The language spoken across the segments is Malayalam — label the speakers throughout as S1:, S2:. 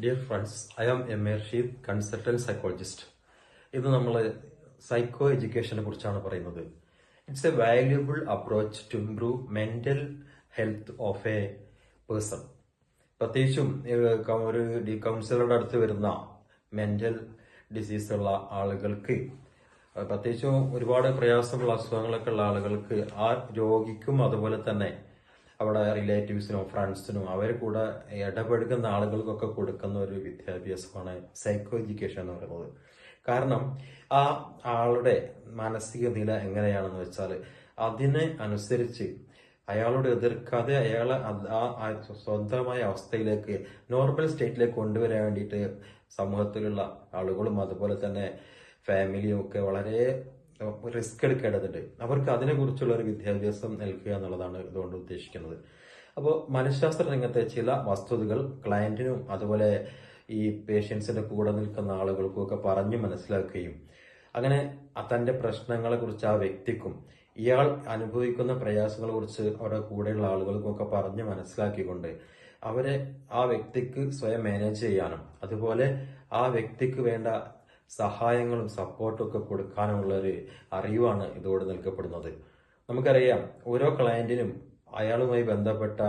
S1: Dear friends, I am M. A. Rashid, consultant psychologist. ഇത് നമ്മൾ സൈക്കോ എഡ്യൂക്കേഷനെ കുറിച്ചാണ് പറയുന്നത്. It's a valuable approach to improve mental health of a person. പ്രത്യേകിച്ചും ഒരു കൗൺസിലറുടെ അടുത്ത് വരുന്ന മെന്റൽ ഡിസീസ് ഉള്ള ആളുകൾക്ക്, പ്രത്യേകിച്ചും ഒരുപാട് പ്രയാസമുള്ള അസുഖങ്ങളൊക്കെ ഉള്ള ആളുകൾക്ക്, ആ രോഗിക്കും അതുപോലെ തന്നെ അവിടെ റിലേറ്റീവ്സിനോ ഫ്രണ്ട്സിനോ അവർ കൂടെ ഇടപെടുന്ന ആളുകൾക്കൊക്കെ കൊടുക്കുന്ന ഒരു വിദ്യാഭ്യാസമാണ് സൈക്കോ എഡ്യൂക്കേഷൻ എന്ന് പറയുന്നത്. കാരണം ആ ആളുടെ മാനസിക നില എങ്ങനെയാണെന്ന് വെച്ചാൽ അതിനെ അനുസരിച്ച് അയാളോട് എതിർക്കാതെ അയാളെ ആ സ്വന്തമായ അവസ്ഥയിലേക്ക്, നോർമൽ സ്റ്റേറ്റിലേക്ക് കൊണ്ടുവരാൻ വേണ്ടിയിട്ട് സമൂഹത്തിലുള്ള ആളുകളും അതുപോലെ തന്നെ ഫാമിലിയും ഒക്കെ വളരെ റിസ്ക് എടുക്കേണ്ടതുണ്ട്. അവർക്ക് അതിനെക്കുറിച്ചുള്ള ഒരു വിദ്യാഭ്യാസം നൽകുക എന്നുള്ളതാണ് ഇതുകൊണ്ട് ഉദ്ദേശിക്കുന്നത്. അപ്പോൾ മനഃശാസ്ത്ര രംഗത്തെ ചില വസ്തുതകൾ ക്ലയന്റിനും അതുപോലെ ഈ പേഷ്യൻസിന്റെ കൂടെ നിൽക്കുന്ന ആളുകൾക്കും ഒക്കെ പറഞ്ഞു മനസ്സിലാക്കുകയും അങ്ങനെ തന്റെ പ്രശ്നങ്ങളെ കുറിച്ച് ആ വ്യക്തിക്കും ഇയാൾ അനുഭവിക്കുന്ന പ്രയാസങ്ങളെ കുറിച്ച് അവരുടെ കൂടെയുള്ള ആളുകൾക്കും ഒക്കെ പറഞ്ഞ് മനസ്സിലാക്കിക്കൊണ്ട് അവരെ ആ വ്യക്തിക്ക് സ്വയം മാനേജ് ചെയ്യാനും അതുപോലെ ആ വ്യക്തിക്ക് വേണ്ട സഹായങ്ങളും സപ്പോർട്ടും ഒക്കെ കൊടുക്കാനുമുള്ള ഒരു അറിവാണ് ഇതോട് നൽകപ്പെടുന്നത്. നമുക്കറിയാം, ഓരോ ക്ലയന്റിനും അയാളുമായി ബന്ധപ്പെട്ട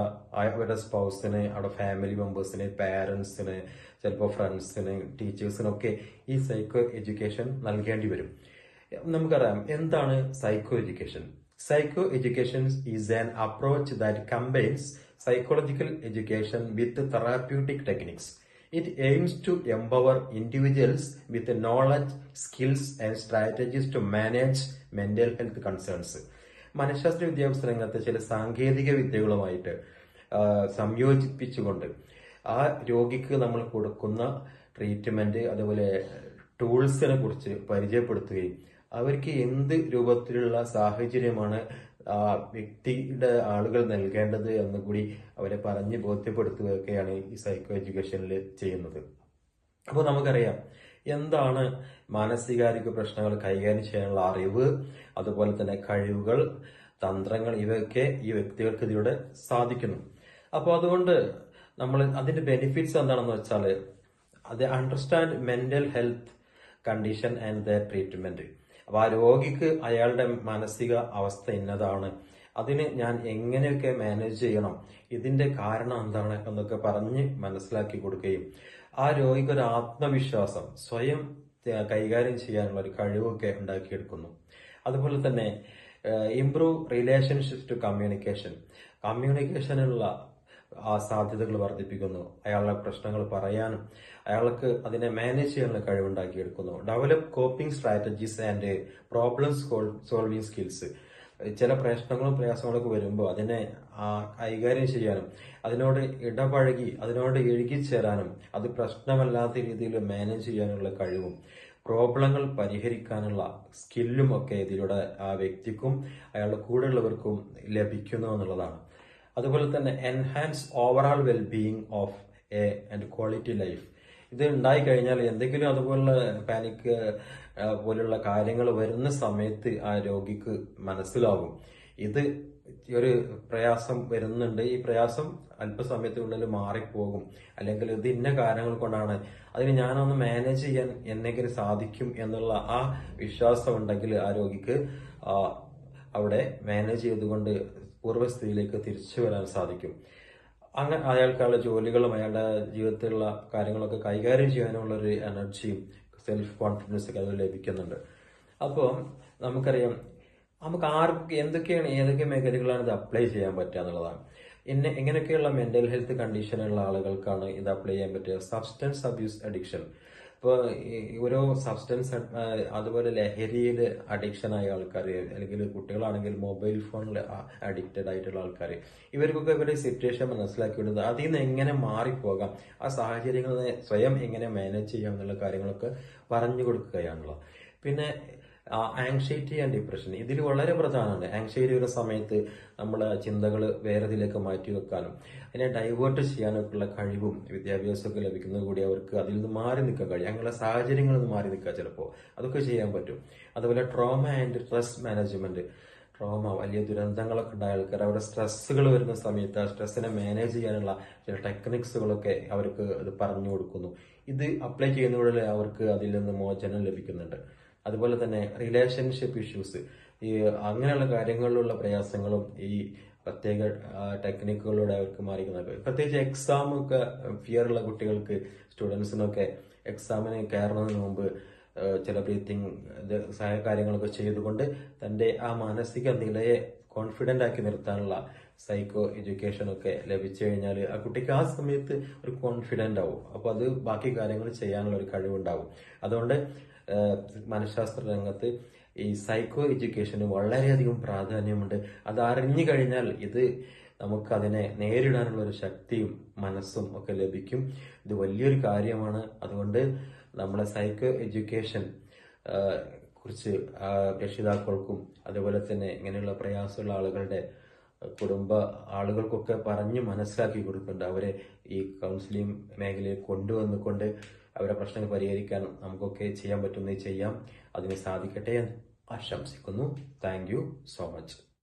S1: അവരുടെ സ്പൗസിന്, അവരുടെ ഫാമിലി മെമ്പേഴ്സിന്, പാരന്റ്സിന്, ചിലപ്പോൾ ഫ്രണ്ട്സിന്, ടീച്ചേഴ്സിനൊക്കെ ഈ സൈക്കോ എഡ്യൂക്കേഷൻ നൽകേണ്ടി വരും. നമുക്കറിയാം എന്താണ് psycho education. Psycho education is an approach that combines psychological education with therapeutic techniques. It aims to empower individuals with knowledge, skills and strategies to manage mental health concerns. മനഃശാസ്ത്ര വിദ്യാഭ്യാസ രംഗത്തെ ചില സാങ്കേതിക വിദ്യകളുമായിട്ട് സംയോജിപ്പിച്ചുകൊണ്ട് ആ രോഗിക്ക് നമ്മൾ കൊടുക്കുന്ന ട്രീറ്റ്മെന്റ് അതുപോലെ ടൂൾസിനെ കുറിച്ച് പരിചയപ്പെടുത്തുകയും അവർക്ക് എന്ത് രൂപത്തിലുള്ള സാഹചര്യമാണ് ആ വ്യക്തിയുടെ ആളുകൾ നൽകേണ്ടത് എന്ന് കൂടി അവരെ പറഞ്ഞ് ബോധ്യപ്പെടുത്തുകയൊക്കെയാണ് ഈ സൈക്കോ എഡ്യൂക്കേഷനിൽ ചെയ്യുന്നത്. അപ്പോൾ നമുക്കറിയാം എന്താണ് മാനസികാരോഗ്യ പ്രശ്നങ്ങൾ കൈകാര്യം ചെയ്യാനുള്ള അറിവ്, അതുപോലെ തന്നെ കഴിവുകൾ, തന്ത്രങ്ങൾ, ഇവയൊക്കെ ഈ വ്യക്തികൾക്ക് ഇതിലൂടെ സാധിക്കുന്നു. അപ്പോൾ അതുകൊണ്ട് നമ്മൾ അതിന്റെ ബെനിഫിറ്റ്സ് എന്താണെന്ന് വെച്ചാൽ അത് understand mental health condition and the treatment. അപ്പൊ ആ രോഗിക്ക് അയാളുടെ മാനസിക അവസ്ഥ ഇന്നതാണ്, അതിന് ഞാൻ എങ്ങനെയൊക്കെ മാനേജ് ചെയ്യണം, ഇതിന്റെ കാരണം എന്താണ് എന്നൊക്കെ പറഞ്ഞ് മനസ്സിലാക്കി കൊടുക്കുകയും ആ രോഗിക്ക് ഒരു ആത്മവിശ്വാസം, സ്വയം കൈകാര്യം ചെയ്യാനുള്ള ഒരു കഴിവൊക്കെ ഉണ്ടാക്കിയെടുക്കുന്നു. അതുപോലെ തന്നെ ഇംപ്രൂവ് റിലേഷൻഷിപ്പ് ടു കമ്മ്യൂണിക്കേഷനുള്ള ആ സാധ്യതകൾ വർദ്ധിപ്പിക്കുന്നു. അയാളുടെ പ്രശ്നങ്ങൾ പറയാനും അയാൾക്ക് അതിനെ മാനേജ് ചെയ്യാനുള്ള കഴിവുണ്ടാക്കിയെടുക്കുന്നു. Develop coping strategies and problems solving skills. ചില പ്രശ്നങ്ങളും പ്രയാസങ്ങളൊക്കെ വരുമ്പോൾ അതിനെ കൈകാര്യം ചെയ്യാനും അതിനോട് ഇടപഴകി അതിനോട് ഇഴുകിച്ചേരാനും അത് പ്രശ്നമല്ലാത്ത രീതിയിൽ മാനേജ് ചെയ്യാനുള്ള കഴിവും പ്രോബ്ലങ്ങൾ പരിഹരിക്കാനുള്ള സ്കില്ലും ഒക്കെ ഇതിലൂടെ ആ വ്യക്തിക്കും അയാളുടെ കൂടെയുള്ളവർക്കും ലഭിക്കുന്നു എന്നുള്ളതാണ്. അതുപോലെ തന്നെ enhance overall wellbeing of A and quality life. ഇത് ഉണ്ടായി കഴിഞ്ഞാൽ എന്തെങ്കിലും അതുപോലുള്ള പാനിക് പോലുള്ള കാര്യങ്ങൾ വരുന്ന സമയത്ത് ആ രോഗിക്ക് മനസ്സിലാകും ഇത് ഒരു പ്രയാസം വരുന്നുണ്ട്, ഈ പ്രയാസം അല്പസമയത്തിനുള്ളിൽ മാറിപ്പോകും, അല്ലെങ്കിൽ ഇത് ഇന്ന കാരണങ്ങൾ കൊണ്ടാണ്, അതിന് ഞാനൊന്ന് മാനേജ് ചെയ്യാൻ എന്നെങ്കിലും സാധിക്കും എന്നുള്ള ആ വിശ്വാസം ഉണ്ടെങ്കിൽ ആ രോഗിക്ക് അവിടെ മാനേജ് ചെയ്തുകൊണ്ട് പൂർവ്വസ്ഥിതിയിലേക്ക് തിരിച്ചു വരാൻ സാധിക്കും. അങ്ങനെ അയാൾക്കുള്ള ജോലികളും അയാളുടെ ജീവിതത്തിലുള്ള കാര്യങ്ങളൊക്കെ കൈകാര്യം ചെയ്യാനുള്ള ഒരു എനർജിയും സെൽഫ് കോൺഫിഡൻസ് ഒക്കെ അത് ലഭിക്കുന്നുണ്ട്. അപ്പോൾ നമുക്കറിയാം നമുക്ക് ആർക്ക് ഏതൊക്കെ മേഖലകളാണ് ഇത് അപ്ലൈ ചെയ്യാൻ പറ്റുക എന്നുള്ളതാണ്. എങ്ങനെയൊക്കെയുള്ള മെന്റൽ ഹെൽത്ത് കണ്ടീഷനുള്ള ആളുകൾക്കാണ് ഇത് അപ്ലൈ ചെയ്യാൻ പറ്റുക. Substance abuse addiction. ഇപ്പോൾ ഓരോ സബ്സ്റ്റൻസ് അതുപോലെ ലഹരിയിൽ അഡിക്ഷൻ ആയ ആൾക്കാർ, അല്ലെങ്കിൽ കുട്ടികളാണെങ്കിൽ മൊബൈൽ ഫോണിൽ അഡിക്റ്റഡ് ആയിട്ടുള്ള ആൾക്കാർ, ഇവർക്കൊക്കെ ഇവരുടെ സിറ്റുവേഷൻ മനസ്സിലാക്കിയിടുന്നത് അതിൽ നിന്ന് എങ്ങനെ മാറിപ്പോകാം, ആ സാഹചര്യങ്ങളെ സ്വയം എങ്ങനെ മാനേജ് ചെയ്യാം എന്നുള്ള കാര്യങ്ങളൊക്കെ പറഞ്ഞു കൊടുക്കുകയാണുള്ളത്. പിന്നെ ആങ്സൈറ്റി ആൻഡ് ഡിപ്രഷൻ ഇതിൽ വളരെ പ്രധാനമാണ്. ആങ്സൈറ്റി വരുന്ന സമയത്ത് നമ്മളെ ചിന്തകൾ വേറെ ഇതിലേക്ക് മാറ്റി വെക്കാനും അതിനെ ഡൈവേർട്ട് ചെയ്യാനൊക്കെയുള്ള കഴിവും വിദ്യാഭ്യാസമൊക്കെ ലഭിക്കുന്നത് കൂടി അവർക്ക് അതിൽ നിന്ന് മാറി നിൽക്കാൻ കഴിയും. അങ്ങനെയുള്ള സാഹചര്യങ്ങളിൽ നിന്ന് മാറി നിൽക്കുക ചിലപ്പോൾ അതൊക്കെ ചെയ്യാൻ പറ്റും. അതുപോലെ trauma and stress management. Trauma, വലിയ ദുരന്തങ്ങളൊക്കെ ഉണ്ടായ ആൾക്കാർ അവരുടെ സ്ട്രെസ്സുകൾ വരുന്ന സമയത്ത് ആ സ്ട്രെസ്സിനെ മാനേജ് ചെയ്യാനുള്ള ചില ടെക്നിക്സുകളൊക്കെ അവർക്ക് അത് പറഞ്ഞു കൊടുക്കുന്നു. ഇത് അപ്ലൈ ചെയ്യുന്നതിലൂടെ അവർക്ക് അതിൽ നിന്ന് മോചനം ലഭിക്കുന്നുണ്ട്. അതുപോലെ തന്നെ റിലേഷൻഷിപ്പ് ഇഷ്യൂസ്, ഈ അങ്ങനെയുള്ള കാര്യങ്ങളിലുള്ള പ്രയാസങ്ങളും ഈ പ്രത്യേക ടെക്നിക്കുകളിലൂടെ അവർക്ക് മാറിക്കുന്നത്. പ്രത്യേകിച്ച് എക്സാം ഒക്കെ ഫിയർ ഉള്ള കുട്ടികൾക്ക്, സ്റ്റുഡൻസിനൊക്കെ എക്സാമിന് കയറുന്നതിന് മുമ്പ് ചില ബ്രീത്തിങ് കാര്യങ്ങളൊക്കെ ചെയ്തുകൊണ്ട് തന്റെ ആ മാനസിക നിലയെ കോൺഫിഡന്റ് ആക്കി നിർത്താനുള്ള സൈക്കോ എഡ്യൂക്കേഷൻ ഒക്കെ ലഭിച്ചു കഴിഞ്ഞാൽ ആ കുട്ടിക്ക് ആ സമയത്ത് ഒരു കോൺഫിഡന്റ് ആവും. അപ്പൊ അത് ബാക്കി കാര്യങ്ങൾ ചെയ്യാനുള്ള ഒരു കഴിവുണ്ടാവും. അതുകൊണ്ട് മനഃശാസ്ത്ര രംഗത്ത് ഈ സൈക്കോ എഡ്യൂക്കേഷന് വളരെയധികം പ്രാധാന്യമുണ്ട്. അത് അറിഞ്ഞു കഴിഞ്ഞാൽ ഇത് നമുക്ക് അതിനെ നേരിടാനുള്ള ഒരു ശക്തിയും മനസ്സും ഒക്കെ ലഭിക്കും. ഇത് വലിയൊരു കാര്യമാണ്. അതുകൊണ്ട് നമ്മളെ സൈക്കോ എഡ്യൂക്കേഷൻ കുറിച്ച് രക്ഷിതാക്കൾക്കും അതുപോലെ തന്നെ ഇങ്ങനെയുള്ള പ്രയാസമുള്ള ആളുകളുടെ കുടുംബ ആളുകൾക്കൊക്കെ പറഞ്ഞ് മനസ്സിലാക്കി കൊടുക്കുന്നുണ്ട്. അവരെ ഈ കൗൺസിലിംഗ് മേഖലയിൽ കൊണ്ടുവന്നുകൊണ്ട് അവരുടെ പ്രശ്നങ്ങൾ പരിഹരിക്കാൻ നമുക്കൊക്കെ ചെയ്യാൻ പറ്റുന്നത് ചെയ്യാം. അതിന് സാധിക്കട്ടെ എന്ന് ആശംസിക്കുന്നു. Thank you so much.